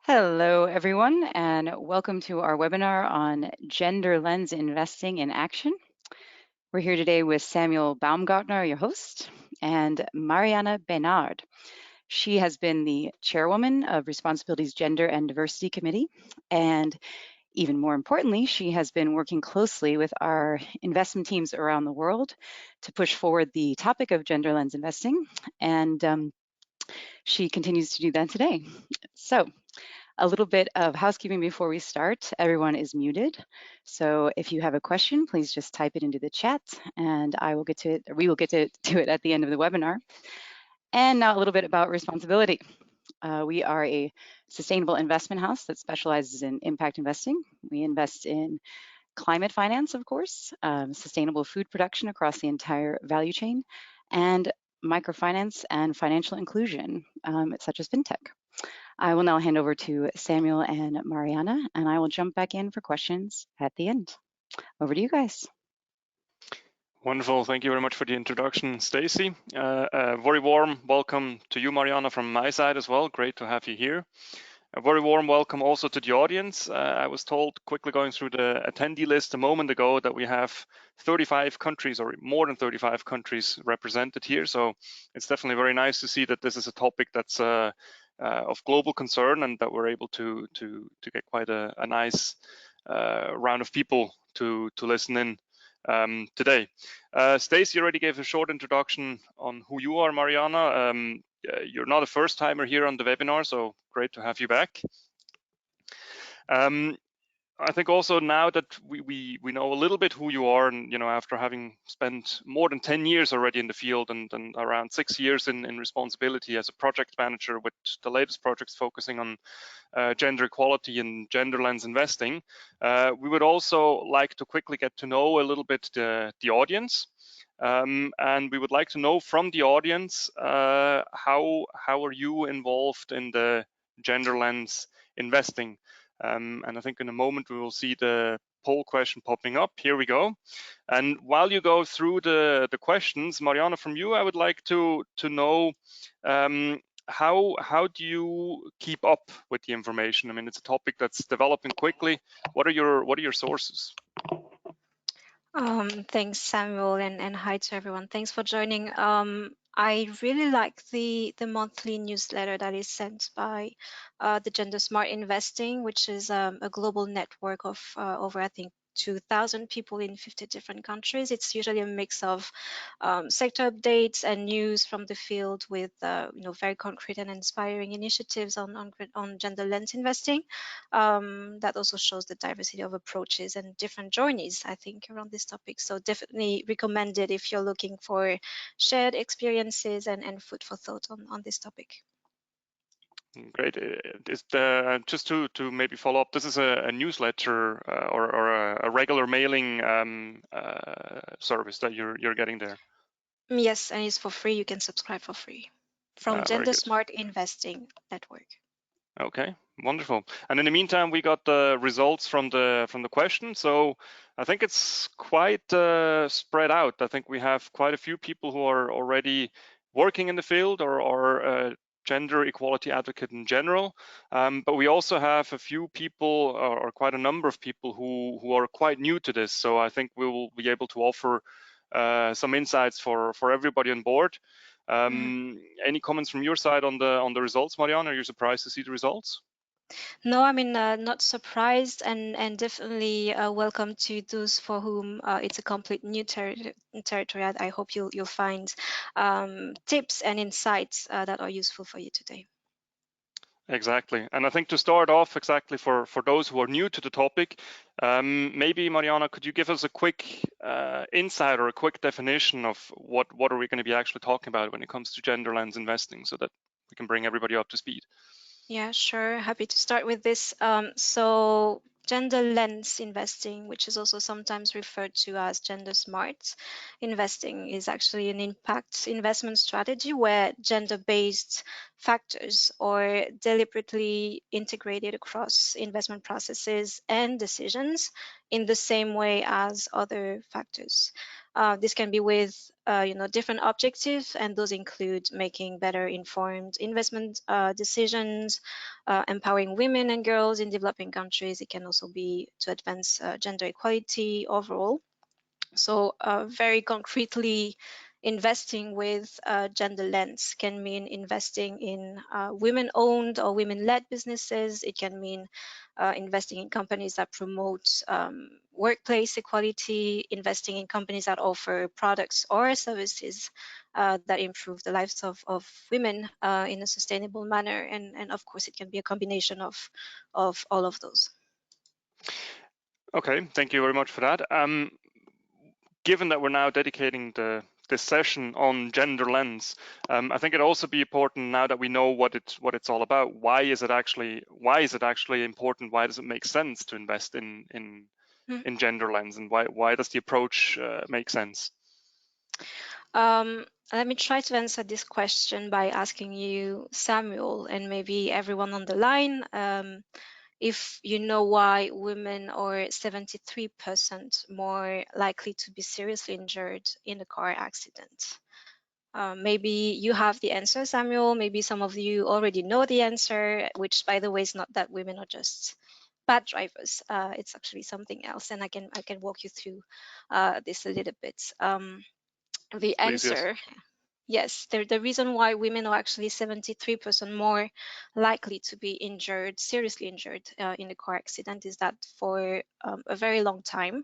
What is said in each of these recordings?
Hello, everyone, and welcome to our webinar on Gender Lens Investing in Action. We're here today with Samuel Baumgartner, your host, and Mariana BENARD. She has been the chairwoman of responsAbility's Gender and Diversity Committee, and even more importantly, she has been working closely with our investment teams around the world to push forward the topic of gender lens investing, and she continues to do that today. So, a little bit of housekeeping before we start. Everyone is muted. So if you have a question, please just type it into the chat and I will get to it, or we will get to it at the end of the webinar. And now a little bit about responsAbility. We are a sustainable investment house that specializes in impact investing. We invest in climate finance, of course, sustainable food production across the entire value chain, and microfinance and financial inclusion, such as fintech. I will now hand over to Samuel and Mariana, and I will jump back in for questions at the end. Over to you guys. Wonderful. Thank you very much for the introduction, Stacy. A very warm welcome to you, Mariana, from my side as well. Great to have you here. A very warm welcome also to the audience. I was told, quickly going through the attendee list a moment ago, that we have 35 countries, or more than 35 countries represented here. So it's definitely very nice to see that this is a topic that's of global concern, and that we're able to get quite a nice round of people to listen in today. Stacey already gave a short introduction on who you are, Mariana. You're not a first timer here on the webinar, so great to have you back. I think also now that we know a little bit who you are, and after having spent more than 10 years already in the field and around 6 years in responsAbility as a project manager, with the latest projects focusing on gender equality and gender lens investing, we would also like to quickly get to know a little bit the audience. And we would like to know from the audience, how are you involved in the gender lens investing? And I think in a moment we will see the poll question popping up. Here we go. And while you go through the questions, Mariana, from you, I would like to know how do you keep up with the information? I mean, it's a topic that's developing quickly. What are your sources? Thanks, Samuel, and hi to everyone. Thanks for joining. I really like the monthly newsletter that is sent by the Gender Smart Investing, which is a global network of over, I think, 2,000 people in 50 different countries. It's usually a mix of sector updates and news from the field with very concrete and inspiring initiatives on gender lens investing. That also shows the diversity of approaches and different journeys, I think, around this topic. So definitely recommended if you're looking for shared experiences and food for thought on this topic. Great. Just to maybe follow up, this is a newsletter or a regular mailing service that you're getting there. Yes, and it's for free. You can subscribe for free from Gender Smart Investing Network. Okay, wonderful. And in the meantime, we got the results from the question. So I think it's quite spread out. I think we have quite a few people who are already working in the field or gender equality advocate in general, but we also have a few people or quite a number of people who are quite new to this. So I think we will be able to offer some insights for everybody on board. Any comments from your side on the results, Mariana? Are you surprised to see the results? No, I mean, not surprised, and definitely welcome to those for whom it's a complete new territory. I hope you'll find tips and insights that are useful for you today. Exactly. And I think to start off, exactly for those who are new to the topic, maybe, Mariana, could you give us a quick insight or a quick definition of what are we going to be actually talking about when it comes to gender lens investing, so that we can bring everybody up to speed? Yeah, sure. Happy to start with this. So gender lens investing, which is also sometimes referred to as gender smart investing, is actually an impact investment strategy where gender-based factors are deliberately integrated across investment processes and decisions in the same way as other factors. This can be with different objectives, and those include making better informed investment decisions, empowering women and girls in developing countries. It can also be to advance gender equality overall. So very concretely, investing with a gender lens can mean investing in women-owned or women-led businesses. It can mean investing in companies that promote workplace equality, investing in companies that offer products or services that improve the lives of women in a sustainable manner. And of course, it can be a combination of all of those. Okay, thank you very much for that. Given that we're now dedicating this session on gender lens, I think it'd also be important, now that we know what it's all about. Why is it actually important? Why does it make sense to invest in gender lens, and why does the approach make sense? Let me try to answer this question by asking you, Samuel, and maybe everyone on the line, if you know why women are 73% more likely to be seriously injured in a car accident. Maybe you have the answer, Samuel. Maybe some of you already know the answer, which, by the way, is not that women are just bad drivers. It's actually something else, and I can walk you through this a little bit. The answer. Yes, the reason why women are actually 73% more likely to be injured, seriously injured in a car accident is that for a very long time,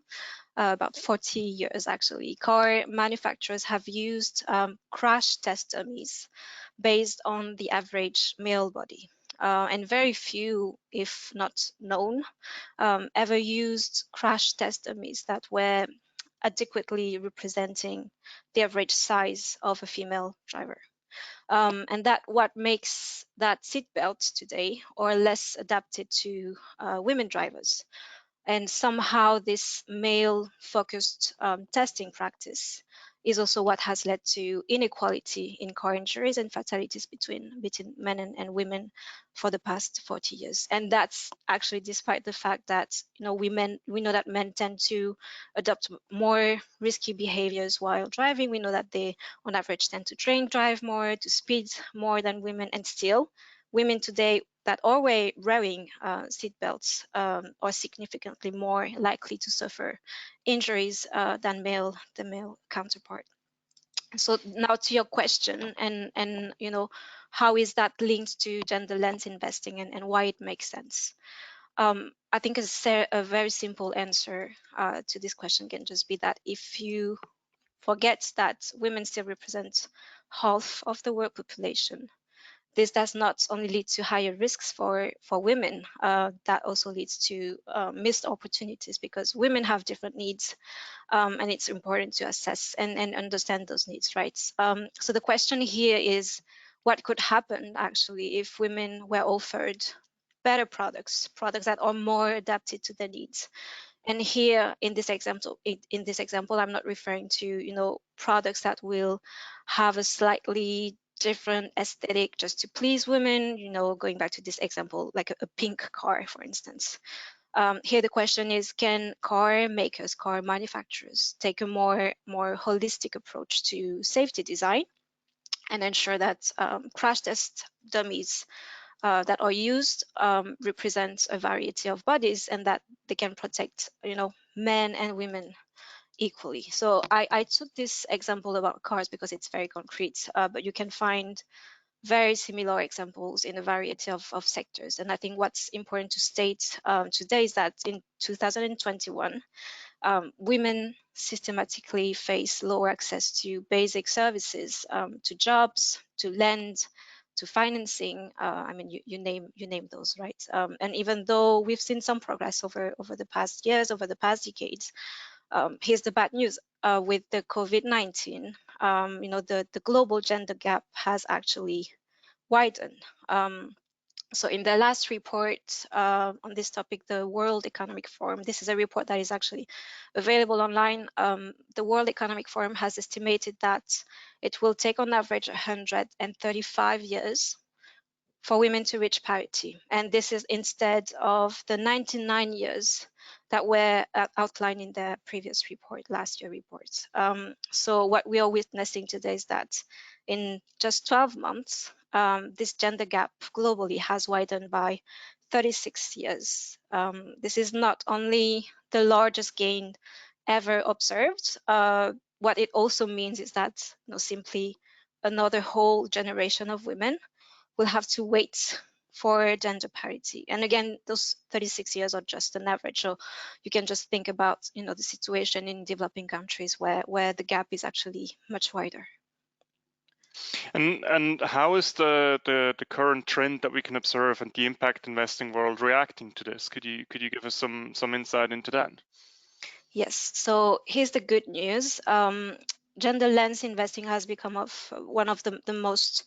about 40 years actually, car manufacturers have used crash test dummies based on the average male body. And very few, if not none, ever used crash test dummies that were adequately representing the average size of a female driver. And that what makes that seatbelt today or less adapted to women drivers. And somehow this male-focused testing practice is also what has led to inequality in car injuries and fatalities between men and women for the past 40 years. And that's actually despite the fact that we know that men tend to adopt more risky behaviors while driving. We know that they on average tend to drink drive more, to speed more than women, and still women today that are wearing seatbelts are significantly more likely to suffer injuries than the male counterpart. So now to your question, and how is that linked to gender lens investing and why it makes sense? I think a very simple answer to this question can just be that if you forget that women still represent half of the world population, this does not only lead to higher risks for women, that also leads to missed opportunities because women have different needs, and it's important to assess and understand those needs, right? So the question here is, what could happen actually if women were offered better products that are more adapted to their needs? And here in this example, I'm not referring to products that will have a slightly different aesthetic just to please women, going back to this example, like a pink car, for instance. Here the question is, can car makers, car manufacturers take a more holistic approach to safety design and ensure that crash test dummies that are used represent a variety of bodies and that they can protect men and women equally. So I took this example about cars because it's very concrete, but you can find very similar examples in a variety of sectors. And I think what's important to state today is that in 2021, women systematically face lower access to basic services, to jobs, to land, to financing. I mean, you name those, right? And even though we've seen some progress over the past years, over the past decades, here's the bad news. With the COVID-19, the global gender gap has actually widened. So in the last report on this topic, the World Economic Forum, this is a report that is actually available online. The World Economic Forum has estimated that it will take on average 135 years for women to reach parity. And this is instead of the 99 years that were outlined in the previous report, last year reports. So what we are witnessing today is that in just 12 months, this gender gap globally has widened by 36 years. This is not only the largest gain ever observed, what it also means is that simply another whole generation of women will have to wait for gender parity. And again, those 36 years are just an average. So you can just think about, the situation in developing countries where the gap is actually much wider. And how is the current trend that we can observe and the impact investing world reacting to this? Could you give us some insight into that? Yes. So here's the good news. Gender lens investing has become one of the most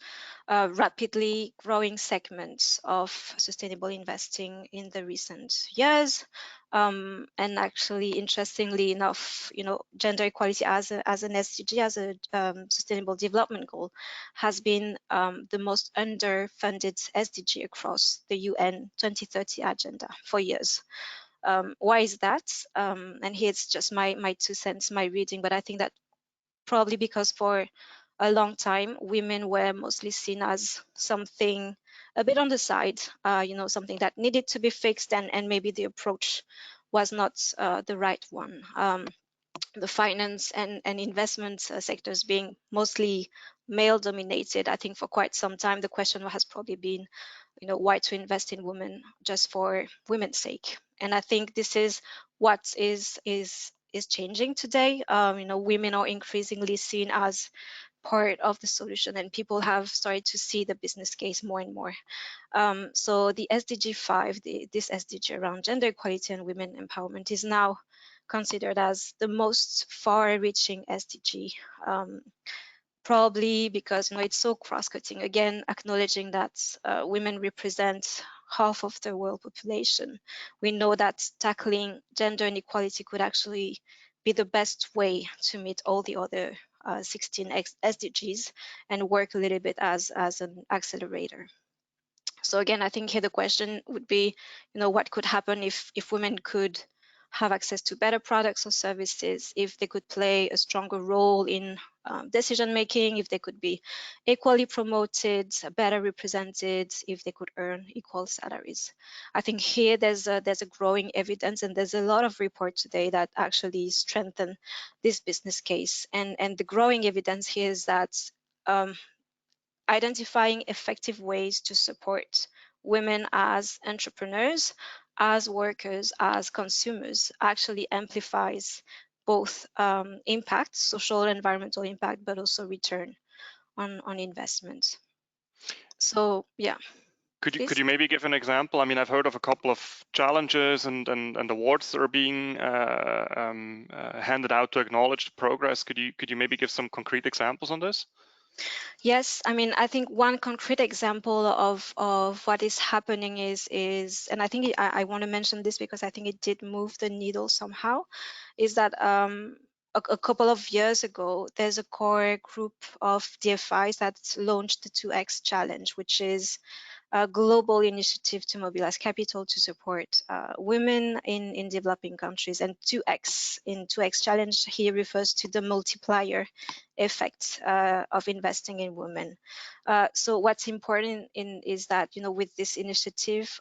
rapidly growing segments of sustainable investing in the recent years. And actually, interestingly enough, gender equality as an SDG, as a sustainable development goal, has been the most underfunded SDG across the UN 2030 agenda for years. Why is that? And here's just my 2 cents, my reading, but I think that probably because for a long time, women were mostly seen as something a bit on the side, something that needed to be fixed, and maybe the approach was not the right one. The finance and investment sectors being mostly male dominated, I think for quite some time, the question has probably been, why to invest in women just for women's sake. And I think this is what is changing today. Women are increasingly seen as part of the solution, and people have started to see the business case more and more. So the SDG 5, this SDG around gender equality and women empowerment, is now considered as the most far-reaching SDG, probably because it's so cross-cutting. Again, acknowledging that women represent half of the world population. We know that tackling gender inequality could actually be the best way to meet all the other 16 SDGs and work a little bit as an accelerator. So again, I think here the question would be, what could happen if women could have access to better products or services, if they could play a stronger role in decision making, if they could be equally promoted, better represented, if they could earn equal salaries. I think here there's a growing evidence, and there's a lot of reports today that actually strengthen this business case. And the growing evidence here is that identifying effective ways to support women as entrepreneurs, as workers, as consumers actually amplifies both impact, social and environmental impact, but also return on investment. So yeah. Could you maybe give an example? I mean, I've heard of a couple of challenges and awards that are being handed out to acknowledge the progress. Could you maybe give some concrete examples on this? Yes, I mean, I think one concrete example of what is happening is, and I think I want to mention this because I think it did move the needle somehow, is that a couple of years ago, there's a core group of DFIs that launched the 2X Challenge, which is a global initiative to mobilize capital to support women in developing countries. And 2X Challenge here refers to the multiplier effect of investing in women. So what's important is that, with this initiative,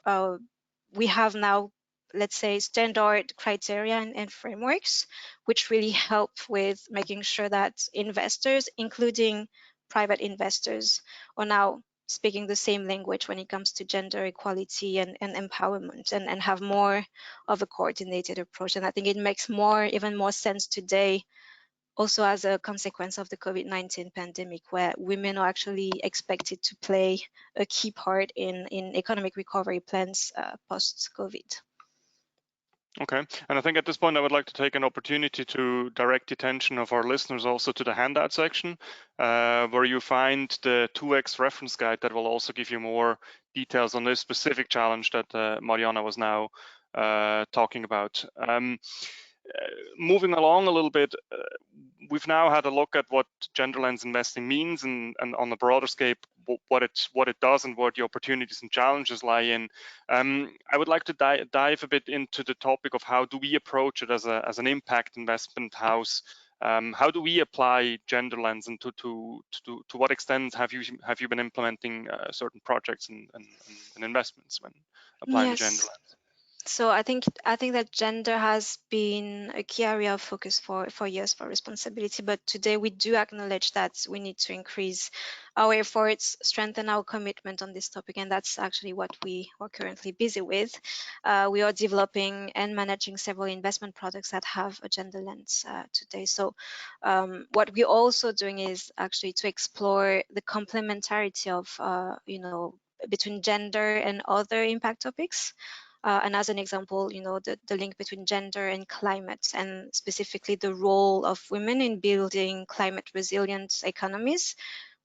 we have now, let's say, standard criteria and frameworks, which really help with making sure that investors, including private investors, are now speaking the same language when it comes to gender equality and empowerment, and have more of a coordinated approach. And I think it makes even more sense today, also as a consequence of the COVID-19 pandemic, where women are actually expected to play a key part in economic recovery plans post-COVID. Okay, and I think at this point I would like to take an opportunity to direct the attention of our listeners also to the handout section, where you find the 2X reference guide that will also give you more details on this specific challenge that Mariana was now talking about. moving along a little bit, we've now had a look at what gender lens investing means, and on a broader scale, what it does and what the opportunities and challenges lie in. I would like to dive a bit into the topic of how do we approach it as an impact investment house. How do we apply gender lens, and to what extent have you been implementing certain projects and investments when applying the gender Yes. lens? So I think that gender has been a key area of focus for years for responsAbility, but today we do acknowledge that we need to increase our efforts, strengthen our commitment on this topic, and that's actually what we are currently busy with. We are developing and managing several investment products that have a gender lens today. So what we're also doing is actually to explore the complementarity of between gender and other impact topics. And as an example, the link between gender and climate, and specifically the role of women in building climate resilient economies,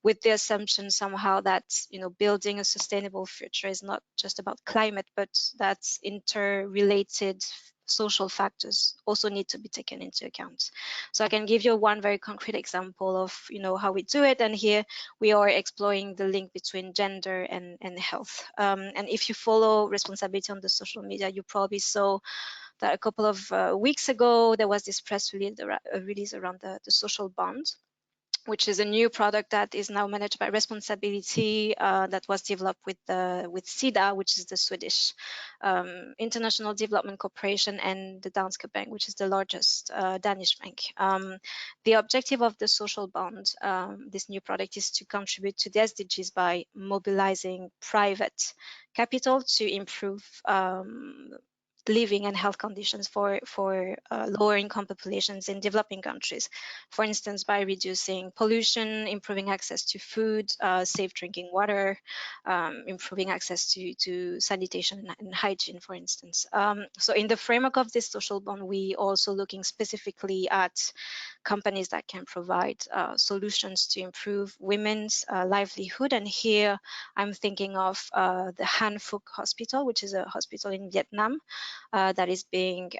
with the assumption somehow that building a sustainable future is not just about climate, but that interrelated social factors also need to be taken into account. So I can give you one very concrete example of how we do it, and here we are exploring the link between gender and health. And if you follow responsAbility on the social media, you probably saw that a couple of weeks ago there was this press release around the social bond, which is a new product that is now managed by responsAbility, that was developed with SIDA, which is the Swedish International Development Corporation, and the Danske Bank, which is the largest Danish bank. The objective of the social bond, this new product, is to contribute to the SDGs by mobilizing private capital to improve living and health conditions for lower income populations in developing countries. For instance, by reducing pollution, improving access to food, safe drinking water, improving access to sanitation and hygiene, for instance. So in the framework of this social bond, we also looking specifically at companies that can provide solutions to improve women's livelihood. And here I'm thinking of the Han Phuc Hospital, which is a hospital in Vietnam that is being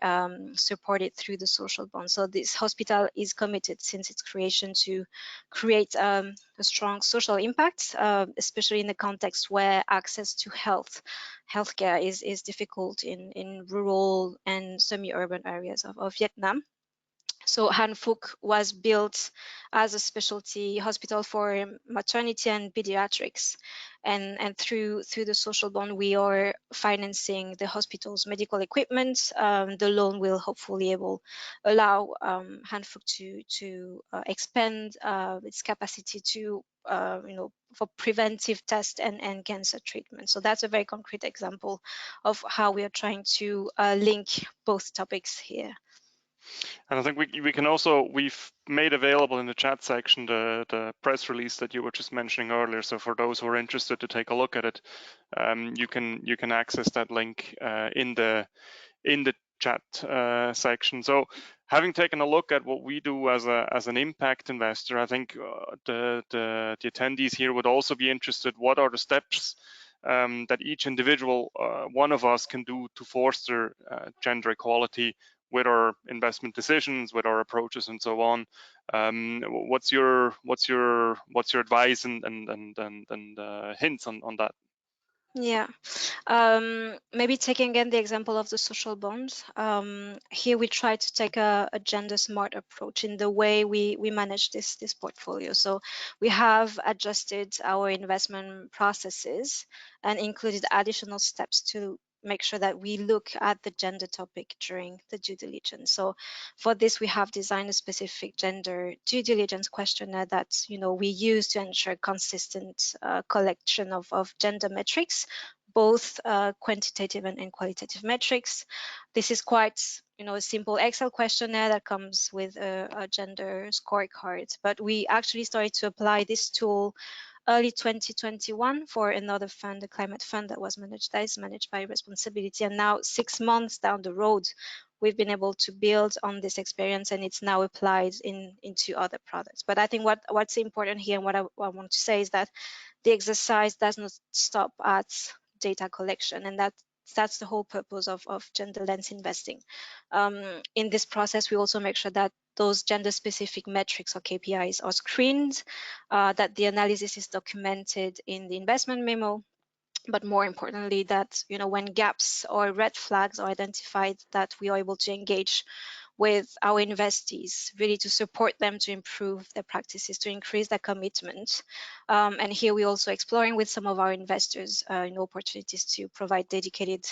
supported through the social bond. So this hospital is committed since its creation to create a strong social impact, especially in the context where access to healthcare is difficult in rural and semi-urban areas of Vietnam. So Han Phuc was built as a specialty hospital for maternity and pediatrics, and through the social bond we are financing the hospital's medical equipment. The loan will hopefully allow Han Phuc to expand its capacity to for preventive tests and cancer treatment. So that's a very concrete example of how we are trying to link both topics here. And I think we can also, we've made available in the chat section the press release that you were just mentioning earlier. So for those who are interested to take a look at it, you can access that link in the chat section. So having taken a look at what we do as an impact investor, I think the attendees here would also be interested. What are the steps that each individual one of us can do to foster gender equality with our investment decisions, with our approaches, and so on? What's your advice and hints on that? Yeah, maybe taking again the example of the social bonds. Here we try to take a gender smart approach in the way we manage this portfolio. So we have adjusted our investment processes and included additional steps to make sure that we look at the gender topic during the due diligence. So for this, we have designed a specific gender due diligence questionnaire that we use to ensure consistent collection of gender metrics, both quantitative and qualitative metrics. This is quite a simple Excel questionnaire that comes with a gender scorecard, but we actually started to apply this tool early 2021 for another fund, the climate fund that is managed by responsAbility. And now 6 months down the road, we've been able to build on this experience, and it's now applied into other products. But I think what's important here, and what I want to say, is that the exercise does not stop at data collection, and that that's the whole purpose of gender lens investing. In this process, we also make sure that those gender-specific metrics or KPIs are screened, that the analysis is documented in the investment memo, but more importantly, that when gaps or red flags are identified, that we are able to engage with our investees, really to support them to improve their practices, to increase their commitment. And here we're also exploring with some of our investors opportunities to provide dedicated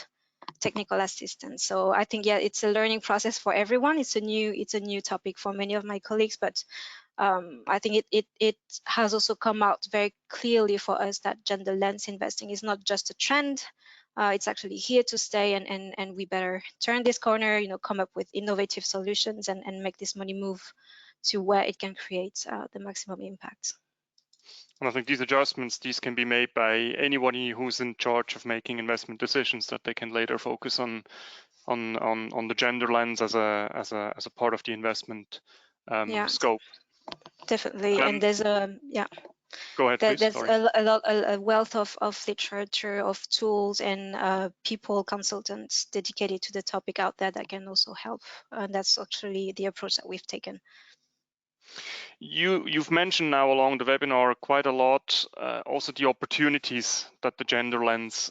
technical assistance. So I think, yeah, it's a learning process for everyone. It's a new topic for many of my colleagues, but I think it has also come out very clearly for us that gender lens investing is not just a trend. It's actually here to stay, and we better turn this corner, come up with innovative solutions and make this money move to where it can create the maximum impact. And I think these adjustments, these can be made by anybody who's in charge of making investment decisions, that they can later focus on the gender lens as a part of the investment scope. Definitely, and there's Go ahead, please. there's a wealth of literature, of tools, and people, consultants dedicated to the topic out there that can also help. And that's actually the approach that we've taken. You've mentioned now along the webinar quite a lot, also the opportunities that the gender lens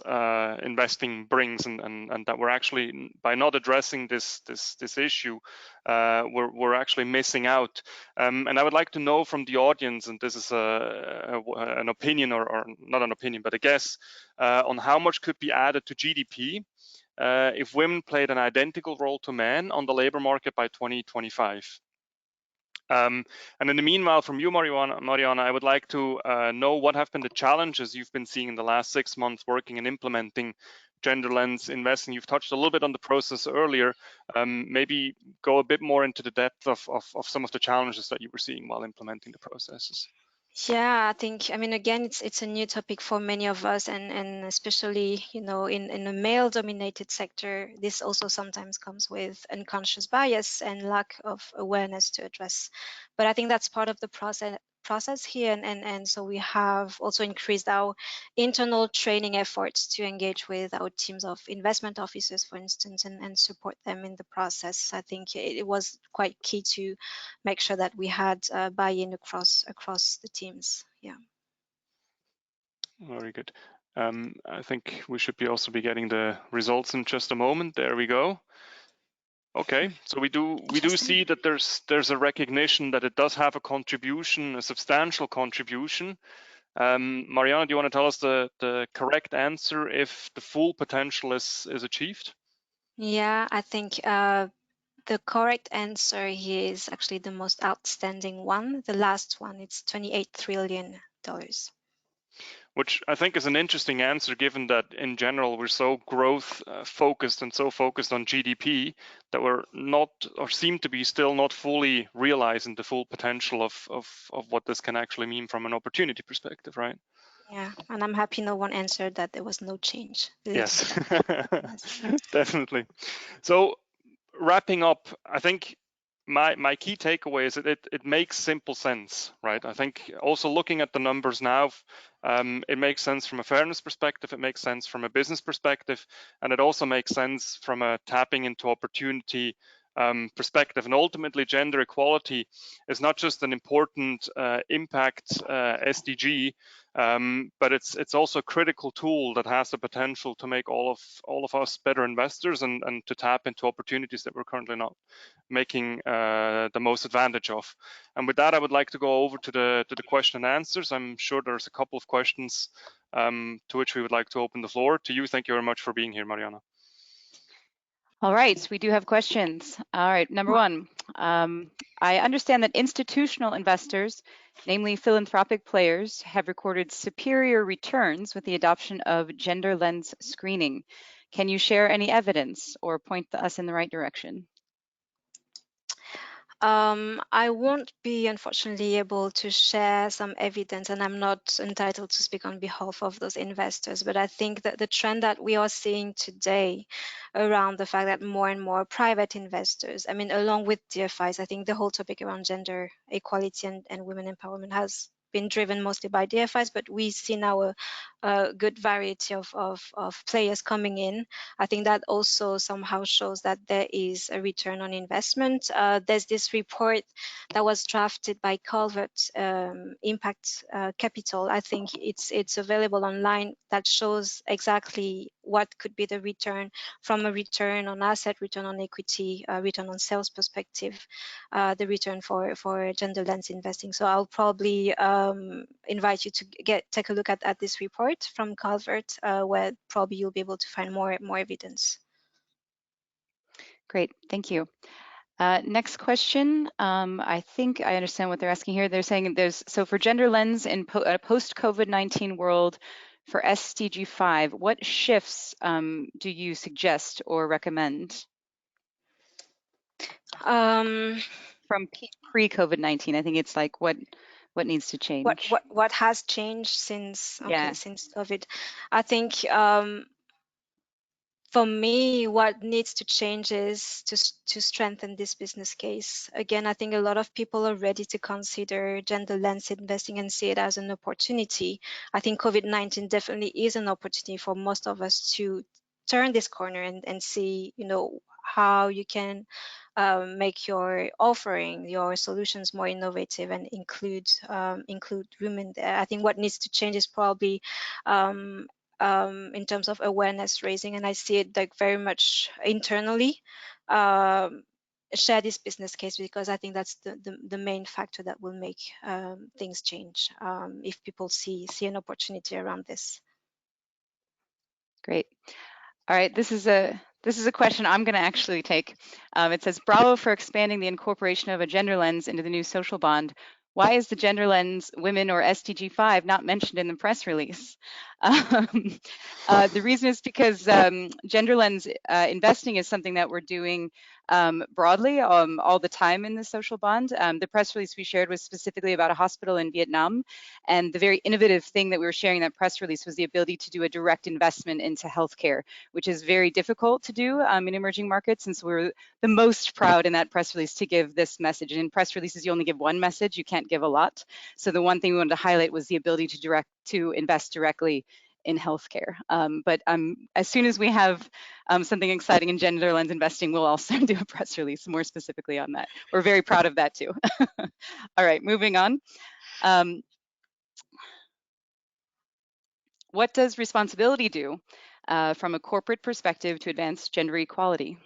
investing brings, and that we're actually, by not addressing this issue, we're actually missing out. And I would like to know from the audience, and this is an opinion, or not an opinion, but a guess, on how much could be added to GDP if women played an identical role to men on the labor market by 2025. And in the meanwhile, from you, Mariana, I would like to know what have been the challenges you've been seeing in the last 6 months working and implementing gender lens investing. You've touched a little bit on the process earlier. Maybe go a bit more into the depth of some of the challenges that you were seeing while implementing the processes. Yeah, I think, again, it's a new topic for many of us, and especially, in a male-dominated sector, this also sometimes comes with unconscious bias and lack of awareness to address. But I think that's part of the process here, and so we have also increased our internal training efforts to engage with our teams of investment officers, for instance, and support them in the process. I think it was quite key to make sure that we had buy-in across the teams. Yeah. Very good. I think we should also be getting the results in just a moment. There we go. Okay, so we do see that there's a recognition that it does have a contribution, a substantial contribution. Mariana, do you want to tell us the correct answer if the full potential is achieved? Yeah, I think the correct answer here is actually the most outstanding one. The last one, it's $28 trillion. Which I think is an interesting answer, given that in general we're so growth focused and so focused on GDP that we're not, or seem to be still not fully realizing the full potential of what this can actually mean from an opportunity perspective, right? Yeah, and I'm happy no one answered that there was no change. Yes, definitely. So wrapping up, I think my key takeaway is that it makes simple sense, right? I think also looking at the numbers now, it makes sense from a fairness perspective, it makes sense from a business perspective, and it also makes sense from a tapping into opportunity perspective. And ultimately, gender equality is not just an important impact SDG, but it's also a critical tool that has the potential to make all of us better investors and to tap into opportunities that we're currently not making the most advantage of. And with that, I would like to go over to the question and answers. I'm sure there's a couple of questions to which we would like to open the floor. To you, thank you very much for being here, Mariana. All right, we do have questions. All right, number one, I understand that institutional investors, namely philanthropic players, have recorded superior returns with the adoption of gender lens screening. Can you share any evidence or point us in the right direction? I won't be, unfortunately, able to share some evidence, and I'm not entitled to speak on behalf of those investors, but I think that the trend that we are seeing today around the fact that more and more private investors, along with DFIs, I think the whole topic around gender equality and women empowerment has been driven mostly by DFIs, but we see now a good variety of players coming in. I think that also somehow shows that there is a return on investment. There's this report that was drafted by Calvert Impact Capital. I think it's available online, that shows exactly what could be the return from a return on asset, return on equity, return on sales perspective, the return for gender lens investing. So I'll probably invite you to take a look at this report from Calvert, where probably you'll be able to find more evidence. Great, thank you. Next question. I think I understand what they're asking here. They're saying so for gender lens in a post-COVID-19 world for SDG 5, what shifts do you suggest or recommend? From pre-COVID-19, I think it's like what needs to change. What has changed since since COVID? I think for me, what needs to change is to strengthen this business case. Again, I think a lot of people are ready to consider gender lens investing and see it as an opportunity. I think COVID-19 definitely is an opportunity for most of us to turn this corner and see, you know, how you can make your offering, your solutions more innovative and include women there. I think what needs to change is probably in terms of awareness raising, and I see it like very much internally. Share this business case, because I think that's the main factor that will make things change, if people see an opportunity around this. Great. All right, this is a question I'm going to actually take. It says, bravo for expanding the incorporation of a gender lens into the new social bond. Why is the gender lens, women, or SDG 5 not mentioned in the press release? The reason is because gender lens investing is something that we're doing broadly all the time in the social bond. The press release we shared was specifically about a hospital in Vietnam, and the very innovative thing that we were sharing in that press release was the ability to do a direct investment into healthcare, which is very difficult to do in emerging markets. And so we're the most proud in that press release to give this message. And in press releases, you only give one message, you can't give a lot. So the one thing we wanted to highlight was the ability to invest directly in healthcare. But as soon as we have something exciting in gender lens investing, we'll also do a press release more specifically on that. We're very proud of that too. All right, moving on. What does responsAbility do from a corporate perspective to advance gender equality?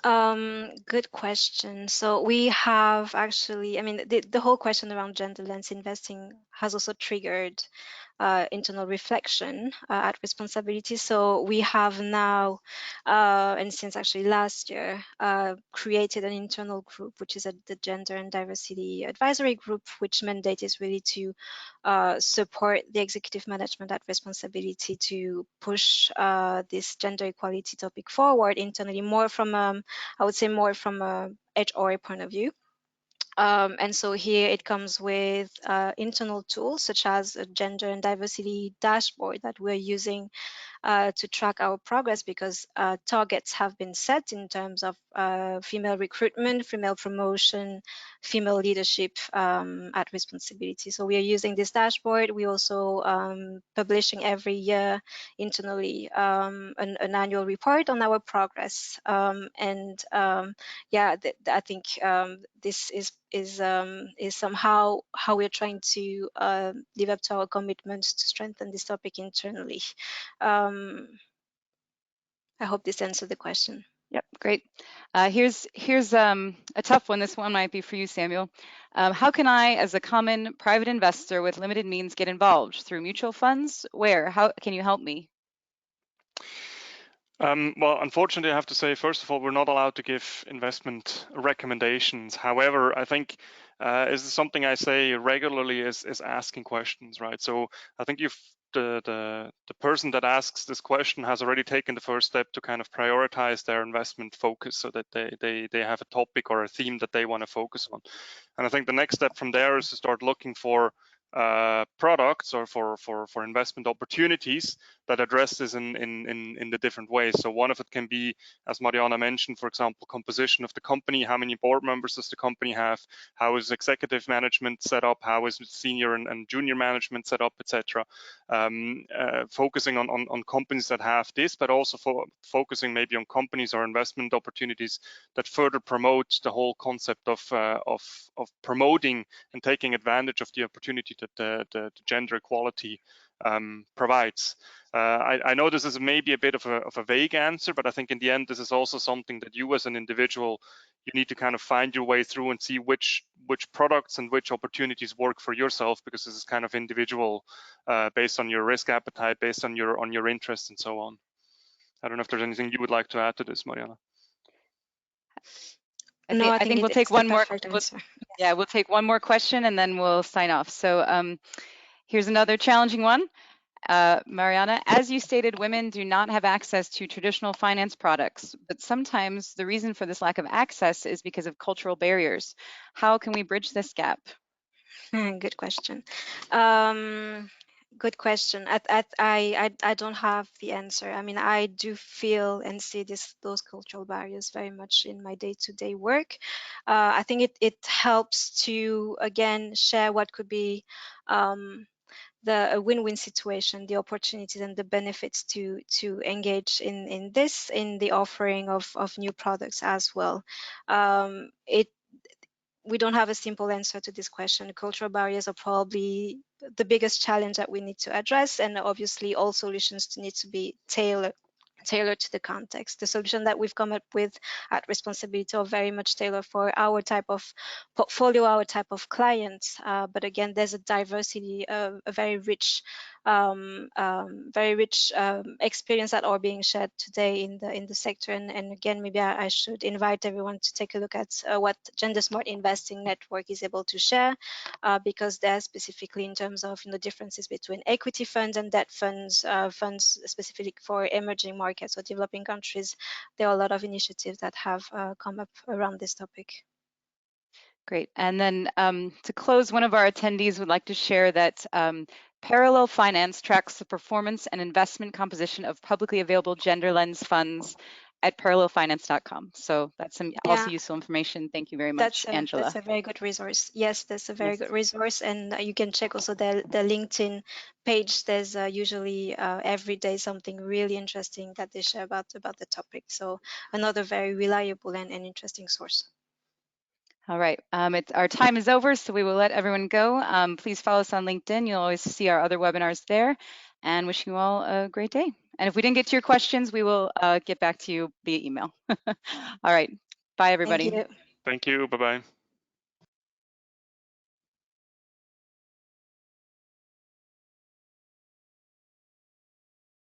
Good question. So we have actually, I mean, the whole question around gender lens investing has also triggered internal reflection at responsAbility. So we have now, and since actually last year, created an internal group, which is the Gender and Diversity Advisory Group, which mandate is really to support the executive management at responsAbility to push this gender equality topic forward internally, more from, I would say more from a HR point of view. And so here it comes with internal tools such as a gender and diversity dashboard that we're using to track our progress, because targets have been set in terms of female recruitment, female promotion, female leadership at responsAbility. So we are using this dashboard. We also publishing every year internally an annual report on our progress. Yeah, I think this is somehow how we're trying to live up to our commitments to strengthen this topic internally. I hope this answered the question. Yep, great. Here's a tough one. This one might be for you, Samuel. How can I, as a common private investor with limited means, get involved? Through mutual funds? Where? How can you help me? Well, unfortunately, I have to say, first of all, we're not allowed to give investment recommendations. However, I think this is something I say regularly is asking questions, right? So I think the person that asks this question has already taken the first step to kind of prioritize their investment focus, so that they have a topic or a theme that they want to focus on. And I think the next step from there is to start looking for products or for investment opportunities that address this in the different ways. So one of it can be, as Mariana mentioned, for example, composition of the company. How many board members does the company have? How is executive management set up? How is senior and junior management set up, etc. Focusing on companies that have this, but also focusing maybe on companies or investment opportunities that further promote the whole concept of promoting and taking advantage of the opportunity that the gender equality provides. I know this is maybe a bit of a vague answer, but I think in the end, this is also something that you as an individual, you need to kind of find your way through and see which products and which opportunities work for yourself, because this is kind of individual based on your risk appetite, based on your interests and so on. I don't know if there's anything you would like to add to this, Mariana. No, I think we'll take it's one the more. perfect answer. Yeah, we'll take one more question and then we'll sign off. So here's another challenging one. Mariana, as you stated, women do not have access to traditional finance products, but sometimes the reason for this lack of access is because of cultural barriers. How can we bridge this gap? Good question. Good question. I don't have the answer. I mean, I do feel and see those cultural barriers very much in my day-to-day work. I think it helps to again share what could be a win-win situation, the opportunities and the benefits to engage in the offering of new products as well. We don't have a simple answer to this question. Cultural barriers are probably the biggest challenge that we need to address, and obviously all solutions need to be tailored to the context. The solution that we've come up with at responsAbility are very much tailored for our type of portfolio, our type of clients. But again, there's a diversity, a very rich experience that are being shared today in the sector. And again, maybe I should invite everyone to take a look at what Gender Smart Investing Network is able to share, because there specifically in terms of differences between equity funds and debt funds, funds specifically for emerging markets or developing countries, there are a lot of initiatives that have come up around this topic. Great. And then to close, one of our attendees would like to share that Parallel Finance tracks the performance and investment composition of publicly available gender lens funds at parallelfinance.com. So that's some also useful information. Thank you very much, Angela. That's a very good resource. Yes, that's a very good resource. And you can check also the LinkedIn page. There's usually every day something really interesting that they share about the topic. So another very reliable and interesting source. All right, our time is over, so we will let everyone go. Please follow us on LinkedIn. You'll always see our other webinars there, and wishing you all a great day. And if we didn't get to your questions, we will get back to you via email. All right, bye everybody. Thank you. Thank you, bye-bye.